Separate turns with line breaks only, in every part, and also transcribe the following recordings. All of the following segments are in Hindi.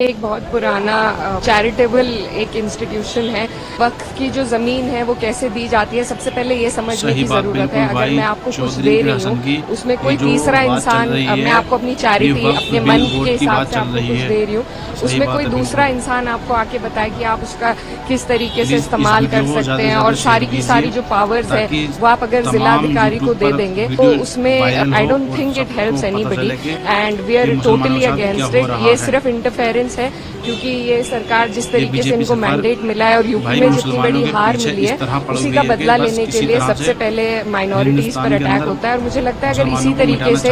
एक बहुत पुराना चैरिटेबल एक इंस्टीट्यूशन है। वक्फ की जो जमीन है वो कैसे दी जाती है, सबसे पहले ये समझने की जरूरत है। अगर मैं आपको कुछ दे रही हूँ उसमें कोई तीसरा इंसान, मैं आपको अपनी चैरिटी अपने मन के हिसाब से आपको कुछ दे रही हूँ, उसमें कोई दूसरा इंसान आपको आके बताए कि आप उसका किस तरीके से इस्तेमाल कर सकते हैं, और सारी की सारी जो पावर्स है वो आप अगर जिलाधिकारी को दे देंगे तो उसमें I don't think it helps anybody and we are totally against it. ये सिर्फ इंटरफेरेंस है, क्योंकि ये सरकार जिस तरीके से इनको मैंडेट मिला है और यूपी में जितनी बड़ी हार मिली है उसी का बदला लेने के लिए सबसे पहले माइनॉरिटीज पर अटैक होता है। और मुझे लगता है अगर इसी तरीके से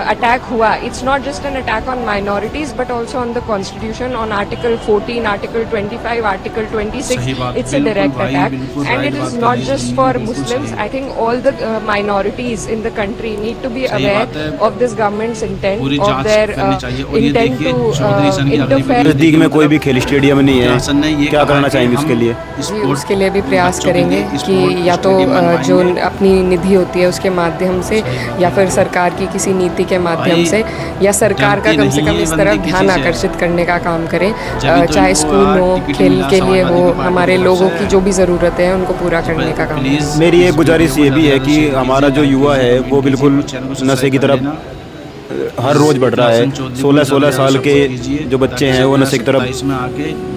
अटैक हुआ, it's not just an attack on minorities but also on the constitution, on article 14, article 25, article 26, it's a direct attack and it is not just for Muslims. I think all the minorities in the country need to be aware of this government's intent, of their intent to interfere.
नजदीक में कोई भी खेल स्टेडियम नहीं है, क्या करना चाहेंगे उसके लिए?
उसके लिए भी प्रयास करेंगे कि या तो जो अपनी निधि होती है उसके माध्यम से या फिर सरकार की किसी नीति के माध्यम से, या सरकार का कम से कम इस तरफ ध्यान आकर्षित करने का काम करें, चाहे स्कूल हो, खेल के लिए हो, हमारे लोगों की जो भी ज़रूरतें हैं उनको पूरा करने का काम।
मेरी एक गुजारिश ये भी है कि हमारा जो युवा है वो बिल्कुल नशे की तरफ हर रोज बढ़ रहा है। 16-16 साल के जो बच्चे हैं वो नशे की तरफ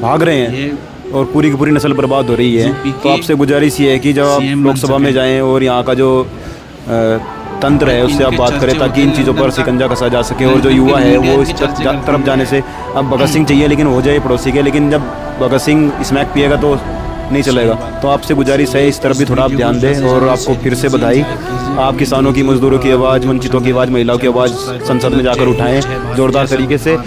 भाग रहे हैं और पूरी की पूरी नस्ल बर्बाद हो रही है। तो आपसे गुजारिश ये है कि जब आप लोकसभा में जाएं और यहाँ का जो तंत्र है उससे आप बात करें ताकि इन चीज़ों पर शिकंजा कसा जा सके, और जो युवा है वो इस तरफ जाने से, अब भगत सिंह चाहिए लेकिन हो जाए पड़ोसी के, लेकिन जब भगत सिंह स्मैक पिएगा तो नहीं चलेगा। तो आपसे गुजारिश है इस तरफ भी थोड़ा आप ध्यान दें। और आपको फिर से बधाई, आप किसानों की, मजदूरों की आवाज़, वंचितों की आवाज़, महिलाओं की आवाज़ संसद में जाकर उठाएं जोरदार तरीके से।